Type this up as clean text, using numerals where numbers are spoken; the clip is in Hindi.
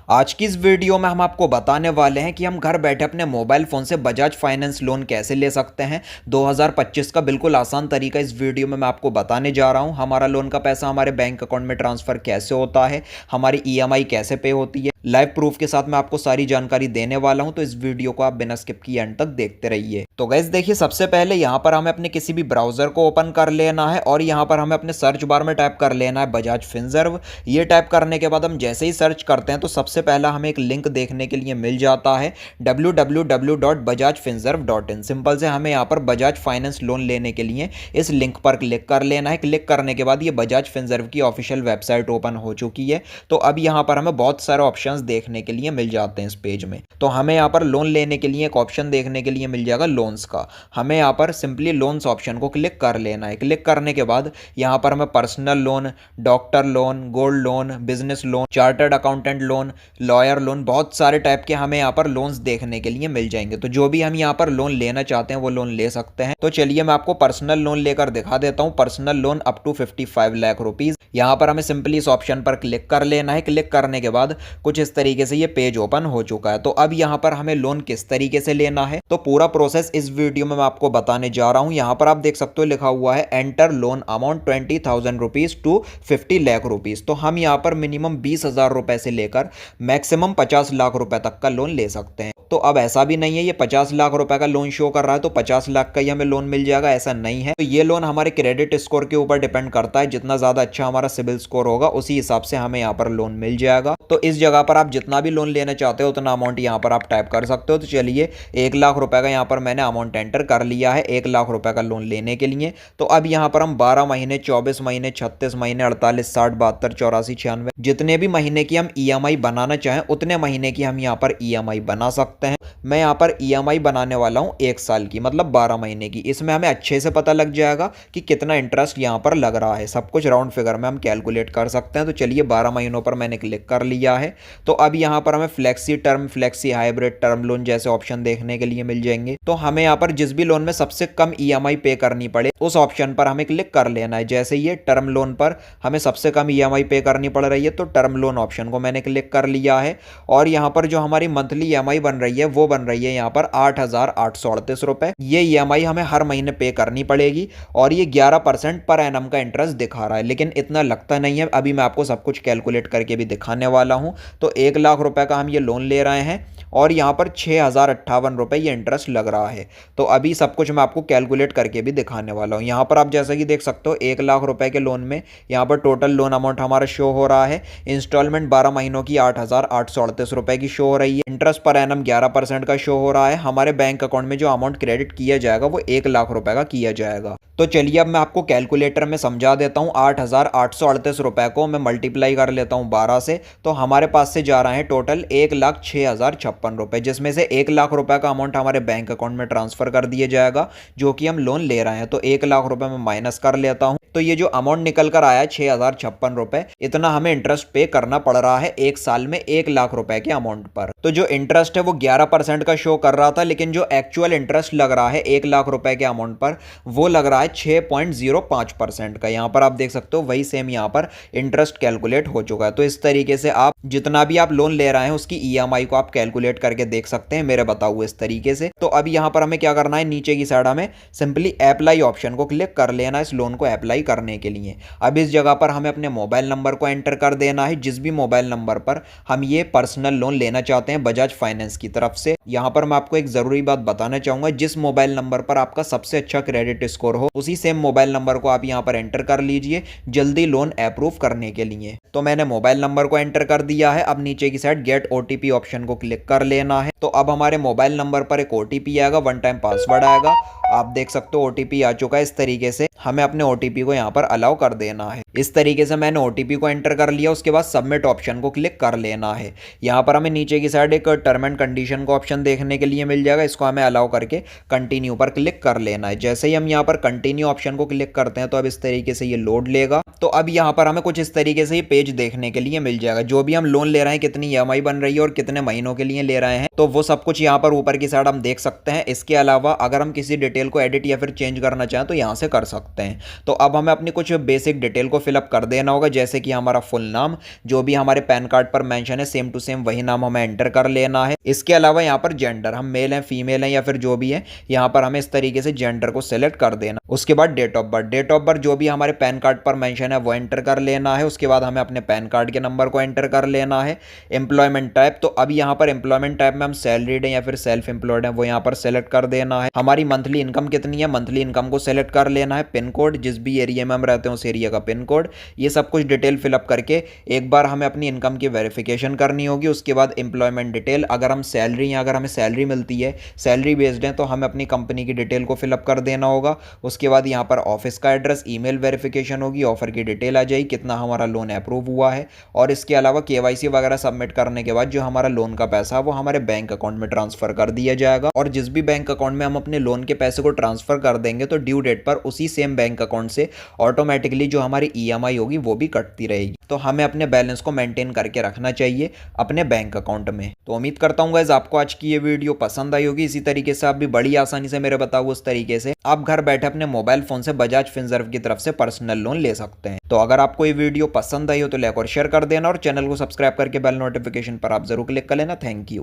आज की इस वीडियो में हम आपको बताने वाले हैं कि हम घर बैठे अपने मोबाइल फ़ोन से बजाज फाइनेंस लोन कैसे ले सकते हैं। 2025 का बिल्कुल आसान तरीका इस वीडियो में मैं आपको बताने जा रहा हूं। हमारा लोन का पैसा हमारे बैंक अकाउंट में ट्रांसफ़र कैसे होता है, हमारी ईएमआई कैसे पे होती है, लाइव प्रूफ के साथ मैं आपको सारी जानकारी देने वाला हूं। तो इस वीडियो को आप बिना स्किप किए एंड तक देखते रहिए। तो गाइस देखिए, सबसे पहले यहाँ पर हमें अपने किसी भी ब्राउज़र को ओपन कर लेना है और यहाँ पर हमें अपने सर्च बार में टाइप कर लेना है बजाज फिनसर्व। ये टाइप करने के बाद हम जैसे ही सर्च करते हैं तो सबसे पहला हमें एक लिंक देखने के लिए मिल जाता है www.bajajfinserv.in। सिंपल से हमें यहाँ पर बजाज फाइनेंस लोन लेने के लिए इस लिंक पर क्लिक कर लेना है। क्लिक करने के बाद ये बजाज फिनसर्व की ऑफिशियल वेबसाइट ओपन हो चुकी है। तो अब यहाँ पर हमें बहुत सारे ऑप्शंस देखने के लिए मिल जाते हैं इस पेज में। तो हमें यहाँ पर लोन लेने के लिए एक ऑप्शन देखने के लिए मिल जाएगा लोन्स का। हमें यहाँ पर सिंपली लोन्स ऑप्शन को क्लिक कर लेना है। क्लिक करने के बाद यहाँ पर हमें personal loan, doctor loan, gold loan, business loan, chartered accountant loan, lawyer loan, बहुत सारे टाइप के हमें यहाँ पर लोन्स देखने के लिए मिल जाएंगे। तो जो भी हम यहाँ पर लोन लेना चाहते हैं वो लोन ले सकते हैं। तो चलिए मैं आपको पर्सनल लोन लेकर दिखा देता हूँ। Personal loan up to 55 lakh rupees. यहाँ पर हमें सिंपली इस ऑप्शन पर क्लिक कर लेना है। क्लिक करने के बाद कुछ इस तरीके से ये पेज ओपन हो चुका है। तो अब यहाँ पर हमें लोन किस तरीके से लेना है तो पूरा प्रोसेस इस वीडियो में मैं आपको बताने जा रहा हूँ। यहाँ पर आप देख सकते हो लिखा हुआ है enter loan amount 20,000 rupees to 50 lakh rupees. तो हम यहाँ पर मिनिमम 20,000 रुपए से लेकर मैक्सिमम 50 लाख रुपए तक का लोन ले सकते हैं। तो अब ऐसा भी नहीं है ये 50 लाख रुपए का लोन शो कर रहा है तो 50 लाख का ही हमें लोन मिल जाएगा, ऐसा नहीं है। तो ये लोन हमारे क्रेडिट स्कोर के ऊपर डिपेंड करता है। जितना ज्यादा अच्छा हमारा सिबिल स्कोर होगा उसी हिसाब से हमें यहाँ पर लोन मिल जाएगा। तो इस जगह पर आप जितना भी लोन लेना चाहते हो उतना अमाउंट यहाँ पर आप टाइप कर सकते हो। तो चलिए 1 लाख रुपए का यहाँ पर मैंने अमाउंट एंटर कर लिया है 1 लाख रुपए का लोन लेने के लिए। तो अब यहाँ पर हम 12 महीने, 24 महीने, 36 महीने, 48, 60, 72, 84, 96 जितने भी महीने की हम ईएमआई बनाना चाहें उतने महीने की हम यहाँ पर ईएमआई बना सकते हैं। मैं यहाँ पर ईएमआई बनाने वाला हूँ 1 साल की, मतलब 12 महीने की। इसमें हमें अच्छे से पता लग जाएगा कि कितना इंटरेस्ट यहाँ पर लग रहा है। सब कुछ राउंड फिगर में हम कैलकुलेट कर सकते हैं। तो चलिए 12 महीनों पर मैंने क्लिक कर लिया है। तो अब यहाँ पर हमें flexi term, flexi hybrid, term loan जैसे ऑप्शन देखने के लिए मिल जाएंगे। तो हमें यहाँ पर जिस भी लोन में सबसे कम ईएमआई पे करनी पड़े उस ऑप्शन पर हमें क्लिक कर लेना है। जैसे ये टर्म लोन पर हमें सबसे कम ईएमआई पे करनी पड़ रही है तो टर्म लोन ऑप्शन को मैंने क्लिक कर लिया है। और यहाँ पर जो हमारी मंथली ईएमआई बन रही है वो बन रही है यहाँ पर 8,838 रुपए। ये ईएमआई हमें हर महीने पे करनी पड़ेगी और ये 11% पर एनम का इंटरेस्ट दिखा रहा है, लेकिन इतना लगता नहीं है। अभी मैं आपको सब कुछ कैलकुलेट करके भी दिखाने वाला हूं। तो 1 लाख रुपए का हम ये लोन ले रहे हैं और यहाँ पर 6,058 रुपए ये इंटरेस्ट लग रहा है। तो अभी सब कुछ मैं आपको कैलकुलेट करके भी दिखाने वाला हूँ। यहाँ पर आप जैसा कि देख सकते हो 1 लाख रुपए के लोन में यहाँ पर टोटल लोन अमाउंट हमारा शो हो रहा है। इंस्टॉलमेंट 12 महीनों की 8,838 रुपए की शो हो रही है। इंटरेस्ट पर एनम 11% का शो हो रहा है। हमारे बैंक अकाउंट में जो अमाउंट क्रेडिट किया जाएगा वो 1 लाख रुपए का किया जाएगा। तो चलिए अब मैं आपको कैलकुलेटर में समझा देता हूँ। 8,838 रुपए को मैं मल्टीप्लाई कर लेता हूँ 12 से। तो हमारे पास से जा रहा है टोटल 1,06,056 रुपए, जिसमें से 1 लाख रुपए का अमाउंट हमारे बैंक अकाउंट में ट्रांसफर कर दिया जाएगा जो कि हम लोन ले रहे हैं। तो 1 लाख रुपए में माइनस कर लेता हूँ। तो ये जो अमाउंट निकल कर आया 6,056 रुपए, इतना हमें इंटरेस्ट पे करना पड़ रहा है 1 साल में 1 लाख रुपए के अमाउंट पर। तो जो इंटरेस्ट है वो 11% का शो कर रहा था, लेकिन जो एक्चुअल इंटरेस्ट लग रहा है 1 लाख रुपए के अमाउंट पर वो लग रहा है 6.05% का। यहाँ पर आप देख सकते हो वही सेम यहाँ पर इंटरेस्ट कैलकुलेट हो चुका है। तो इस तरीके से आप जितना भी आप लोन ले रहे हैं उसकी ईएमआई को आप कैलकुलेट करके देख सकते हैं मेरे बताए हुए इस तरीके से। तो अब यहाँ पर हमें क्या करना है, नीचे की साइड हमें सिंपली अप्लाई ऑप्शन को क्लिक कर लेना है इस लोन को अप्लाई करने के लिए। अब इस जगह पर हमें अपने मोबाइल नंबर को एंटर कर देना है, जिस भी मोबाइल नंबर पर हम ये पर्सनल लोन लेना चाहते हैं बजाज फाइनेंस की तरफ से। यहाँ पर मैं आपको एक जरूरी बात बताना चाहूंगा, जिस मोबाइल नंबर पर आपका सबसे अच्छा क्रेडिट स्कोर हो उसी सेम मोबाइल नंबर को आप यहाँ पर एंटर कर लीजिए जल्दी लोन अप्रूव करने के लिए। तो मैंने मोबाइल नंबर को एंटर कर दिया है। अब नीचे की साइड गेट ओटीपी ऑप्शन को क्लिक कर लेना है। तो अब हमारे मोबाइल नंबर पर एक ओटीपी आएगा, 1 टाइम पासवर्ड आएगा। आप देख सकते हो ओटीपी आ चुका है। इस तरीके से हमें अपने ओटीपी को यहाँ पर अलाउ कर देना है। इस तरीके से मैंने ओटीपी को एंटर कर लिया। उसके बाद सबमिट ऑप्शन को क्लिक कर लेना है। यहाँ पर हमें नीचे की साइड एक टर्म एंड कंडीशन का ऑप्शन देखने के लिए मिल जाएगा। इसको हमें अलाउ करके कंटिन्यू पर क्लिक कर लेना है। जैसे ही हम यहाँ पर कंटिन्यू ऑप्शन को क्लिक करते हैं तो अब इस तरीके से ये लोड लेगा। तो अब यहाँ पर हमें कुछ इस तरीके से ये पेज देखने के लिए मिल जाएगा। जो भी हम लोन ले रहे हैं, कितनी ईएमआई बन रही है और कितने महीनों के लिए ले रहे हैं, तो तो वो सब कुछ यहाँ पर ऊपर की साइड हम देख सकते हैं। इसके अलावा अगर हम किसी डिटेल को एडिट या फिर चेंज करना चाहें तो यहाँ से कर सकते हैं। तो अब हमें अपनी कुछ बेसिक डिटेल को फिलअप कर देना होगा, जैसे कि हमारा फुल नाम, जो भी हमारे पैन कार्ड पर मेंशन है सेम टू सेम वही नाम हमें एंटर कर लेना है। इसके अलावा यहाँ पर जेंडर, हम मेल हैं फीमेल हैं या फिर जो भी है, यहाँ पर हमें इस तरीके से जेंडर को सिलेक्ट कर देना। उसके बाद date of birth, date of birth जो भी हमारे पैन कार्ड पर मेंशन है वो एंटर कर लेना है। उसके बाद हमें अपने पैन कार्ड के नंबर को एंटर कर लेना है। एम्प्लॉयमेंट टाइप, तो अब यहाँ पर एम्प्लॉयमेंट टाइप में हम सैलरीड हैं या फिर सेल्फ एम्प्लॉयड हैं वो यहाँ पर सेलेक्ट कर देना है। हमारी मंथली इनकम कितनी है, मंथली इनकम को सेलेक्ट कर लेना है। पिन कोड, जिस भी एरिया में हम रहते हैं उस एरिया का पिन कोड, ये सब कुछ डिटेल फिलअप करके एक बार हमें अपनी इनकम की वेरिफिकेशन करनी होगी। उसके बाद एम्प्लॉयमेंट डिटेल, अगर हम सैलरी हैं, अगर हमें सैलरी मिलती है, सैलरी बेस्ड है, तो हमें अपनी कंपनी की डिटेल को फिलअप कर देना होगा। उसके बाद यहाँ पर ऑफिस का एड्रेस, ईमेल वेरिफिकेशन होगी, ऑफर की डिटेल आ जाएगी, कितना हमारा लोन अप्रूव हुआ है। और इसके अलावा केवाईसी वगैरह सबमिट करने के बाद जो हमारा लोन का पैसा है वो हमारे बैंक अकाउंट में ट्रांसफर कर दिया जाएगा। और जिस भी बैंक अकाउंट में हम अपने लोन के पैसे को ट्रांसफर कर देंगे तो ड्यू डेट पर उसी सेम बैंक अकाउंट से ऑटोमेटिकली जो हमारी ईएमआई होगी वो भी कटती रहेगी। तो हमें अपने बैलेंस को मेंटेन करके रखना चाहिए अपने बैंक अकाउंट में। तो उम्मीद करता हूँ गाइस आपको आज की ये वीडियो पसंद आई होगी। इसी तरीके से आप भी बड़ी आसानी से मेरे बताओ उस तरीके से आप घर बैठे अपने मोबाइल फोन से बजाज फिनसर्व की तरफ से पर्सनल लोन ले सकते हैं। तो अगर आपको ये वीडियो पसंद आई हो तो लाइक और शेयर कर देना और चैनल को सब्सक्राइब करके बेल नोटिफिकेशन पर आप जरूर क्लिक कर लेना। Thank you.